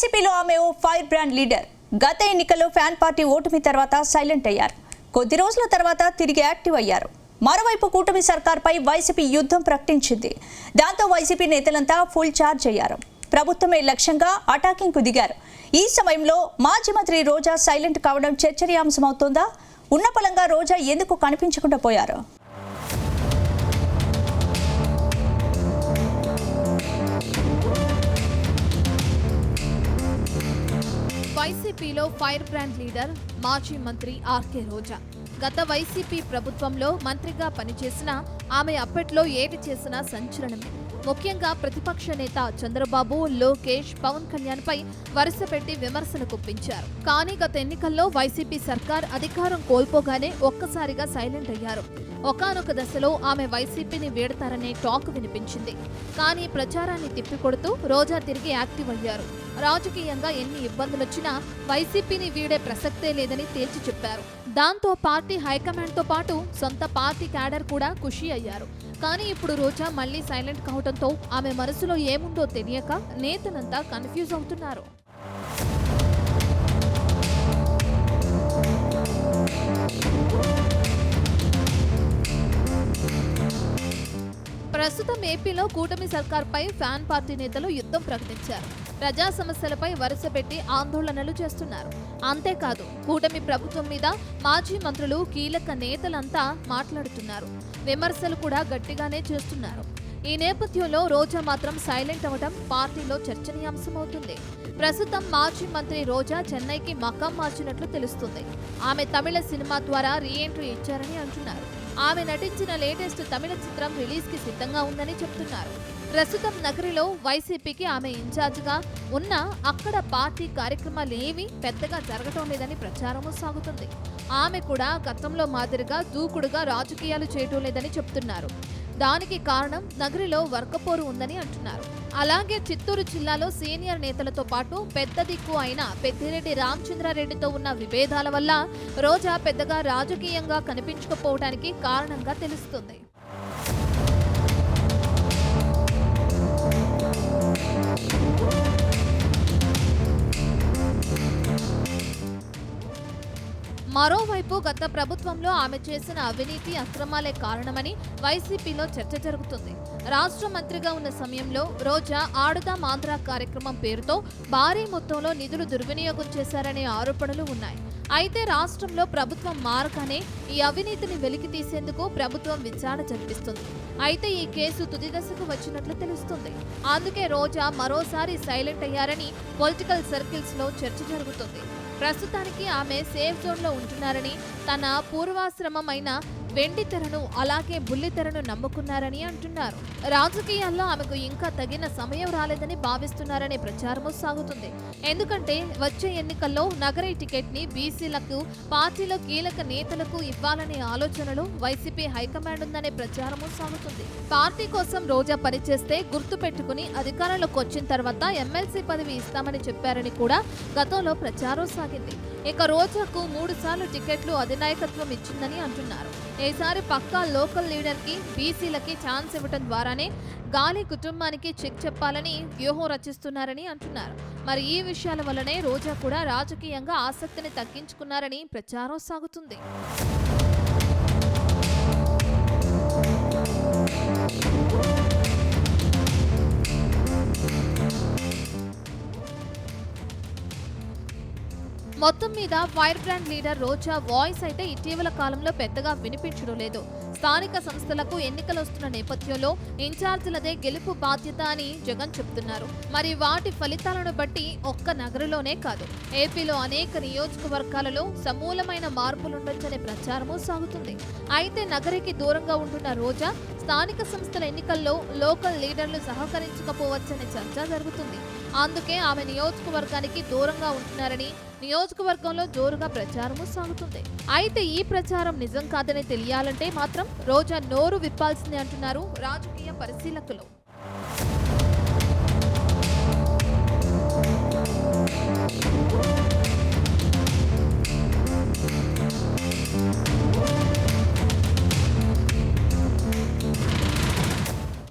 వైసీపీలో ఆమె ఓ fire brand leader. గత ఎన్నికల్లో ఫ్యాన్ పార్టీ ఓటమి తర్వాత సైలెంట్ అయ్యారు. కొద్ది రోజుల తర్వాత తిరిగి యాక్టివ్ అయ్యారు. మరోవైపు కూటమి సర్కార్పై వైసీపీ యుద్ధం ప్రకటించింది. దాంతో వైసీపీ నేతలంతా ఫుల్ ఛార్జ్ అయ్యారు. ప్రభుత్వమే లక్ష్యంగా అటాకింగ్కు దిగారు. ఈ సమయంలో మాజీ మంత్రి రోజా సైలెంట్ కావడం చర్చనీయాంశమవుతోందా? ఉన్నపలంగా రోజా ఎందుకు కనిపించకుండా పోయారు? వైసీపీలో ఫైర్ బ్రాండ్ లీడర్ మాజీ మంత్రి ఆర్కే రోజా. గత వైసీపీ ప్రభుత్వంలో మంత్రిగా పనిచేసిన ఆమె అప్పట్లో ఏది చేసినా సంచలనమే. ముఖ్యంగా ప్రతిపక్ష నేత చంద్రబాబు, లోకేష్, పవన్ కళ్యాణ్ పై వరుసపెట్టి విమర్శలు గుప్పించారు. కానీ గత ఎన్నికల్లో వైసీపీ సర్కార్ అధికారం కోల్పోగానే ఒక్కసారిగా సైలెంట్ అయ్యారు. ఒకానొక దశలో ఆమె వైసీపీని వీడతారనే టాక్ వినిపించింది. కానీ ప్రచారాన్ని తిప్పికొడుతూ రోజా తిరిగి యాక్టివ్ అయ్యారు. రాజకీయంగా ఎన్ని ఇబ్బందులొచ్చినా వైసీపీని వీడే ప్రసక్తే లేదని తేల్చి చెప్పారు. దాంతో పార్టీ హైకమాండ్తో పాటు సొంత పార్టీ క్యాడర్ కూడా ఖుషి అయ్యారు. కానీ ఇప్పుడు రోజా మళ్లీ సైలెంట్ కావడంతో ఆమె మనసులో ఏముందో తెలియక నేతలంతా కన్ఫ్యూజ్ అవుతున్నారు. ప్రస్తుతం ఏపీలో కూటమి సర్కార్పై ఫ్యాన్ పార్టీ నేతలు యుద్ధం ప్రకటించారు. ప్రజా సమస్యలపై వరుసపెట్టి ఆందోళనలు చేస్తున్నారు. అంతేకాదు కూటమి ప్రభుత్వం మీద మాజీ మంత్రులు, కీలక నేతలంతా మాట్లాడుతున్నారు. విమర్శలు కూడా గట్టిగానే చేస్తున్నారు. ఈ నేపథ్యంలో రోజా మాత్రం సైలెంట్ అవ్వడం పార్టీలో చర్చనీయాంశమవుతుంది. ప్రస్తుతం మాజీ మంత్రి రోజా చెన్నైకి మకాం మార్చినట్లు తెలుస్తుంది. ఆమె తమిళ సినిమా ద్వారా రీఎంట్రీ ఇచ్చారని అంటున్నారు. ఆమె నటించిన లేటెస్ట్ తమిళ చిత్రం రిలీజ్ కి సిద్ధంగా ఉందని చెప్తున్నారు. ప్రస్తుతం నగరిలో వైసీపీకి ఆమె ఇన్ఛార్జిగా ఉన్న అక్కడ పార్టీ కార్యక్రమాలు ఏమీ పెద్దగా జరగటం లేదని ప్రచారము సాగుతుంది. ఆమె కూడా గతంలో మాదిరిగా దూకుడుగా రాజకీయాలు చేయటం లేదని చెప్తున్నారు. దానికి కారణం నగరిలో వర్కపోరు ఉందని అంటున్నారు. అలాగే చిత్తూరు జిల్లాలో సీనియర్ నేతలతో పాటు పెద్ద దిక్కు అయిన పెద్దిరెడ్డి రామచంద్రారెడ్డితో ఉన్న విభేదాల వల్ల రోజా పెద్దగా రాజకీయంగా కనిపించకపోవడానికి కారణంగా తెలుస్తుంది. మరోవైపు గత ప్రభుత్వంలో ఆమె చేసిన అవినీతి, అక్రమాలే కారణమని వైసీపీలో చర్చ జరుగుతుంది. రాష్ట్ర మంత్రిగా ఉన్న సమయంలో రోజా ఆడుదాం ఆంధ్ర కార్యక్రమం పేరుతో భారీ మొత్తంలో నిధులు దుర్వినియోగం చేశారనే ఆరోపణలు ఉన్నాయి. అయితే రాష్ట్రంలో ప్రభుత్వం మారగానే ఈ అవినీతిని వెలికి తీసేందుకు ప్రభుత్వం విచారణ జరిపిస్తుంది. అయితే ఈ కేసు తుది దశకు వచ్చినట్లు తెలుస్తుంది. అందుకే రోజా మరోసారి సైలెంట్ అయ్యారని పొలిటికల్ సర్కిల్స్ లో చర్చ జరుగుతుంది. ప్రస్తుతానికి ఆమె సేఫ్ జోన్ లో ఉంటున్నారని, తన పూర్వాశ్రమం అయిన వెండి తెరను అలాగే బుల్లితెరను నమ్ముకున్నారని అంటున్నారు. రాజకీయాల్లో ఆమెకు ఇంకా తగిన సమయం రాలేదని భావిస్తున్నారనే ప్రచారము సాగుతుంది. ఎందుకంటే వచ్చే ఎన్నికల్లో నగరి టికెట్ ని బీసీలకు, పార్టీలో కీలక నేతలకు ఇవ్వాలనే ఆలోచనలు వైసీపీ హైకమాండ్ ఉందనే ప్రచారము సాగుతుంది. పార్టీ కోసం రోజా పనిచేస్తే గుర్తు పెట్టుకుని అధికారంలోకి వచ్చిన తర్వాత ఎమ్మెల్సీ పదవి ఇస్తామని చెప్పారని కూడా గతంలో ప్రచారం సాగింది. ఇక రోజాకు 3 సార్లు టికెట్లు అధినాయకత్వం ఇచ్చిందని అంటున్నారు. ఈసారి పక్కా లోకల్ లీడర్ కి, బీసీలకి ఛాన్స్ ఇవ్వడం ద్వారానే గాలి కుటుంబానికి చెక్ చెప్పాలని వ్యూహం రచిస్తున్నారని అంటున్నారు. మరి ఈ విషయాల వల్లనే రోజా కూడా రాజకీయంగా ఆసక్తిని తగ్గించుకున్నారని ప్రచారం సాగుతుంది. మొత్తం మీద ఫైర్ బ్రాండ్ లీడర్ రోజా వాయిస్ అయితే ఇటీవల కాలంలో పెద్దగా వినిపించడం లేదు. స్థానిక సంస్థలకు ఎన్నికలు వస్తున్న నేపథ్యంలో ఇన్ఛార్జీలదే గెలుపు బాధ్యత అని జగన్ చెప్తున్నారు. మరి వాటి ఫలితాలను బట్టి ఒక్క నగరంలోనే కాదు, ఏపీలో అనేక నియోజకవర్గాలలో సమూలమైన మార్పులుండొచ్చనే ప్రచారము సాగుతుంది. అయితే నగరికి దూరంగా ఉంటున్న రోజా స్థానిక సంస్థల ఎన్నికల్లో లోకల్ లీడర్లు సహకరించకపోవచ్చనే చర్చ జరుగుతుంది. అందుకే ఆమె నియోజకవర్గానికి దూరంగా ఉంటున్నారని నియోజకవర్గంలో జోరుగా ప్రచారము సాగుతుంది. అయితే ఈ ప్రచారం నిజం కాదని తెలియాలంటే మాత్రం రోజా నోరు విప్పాల్సిందే అంటున్నారు రాజకీయ పరిశీలకులు.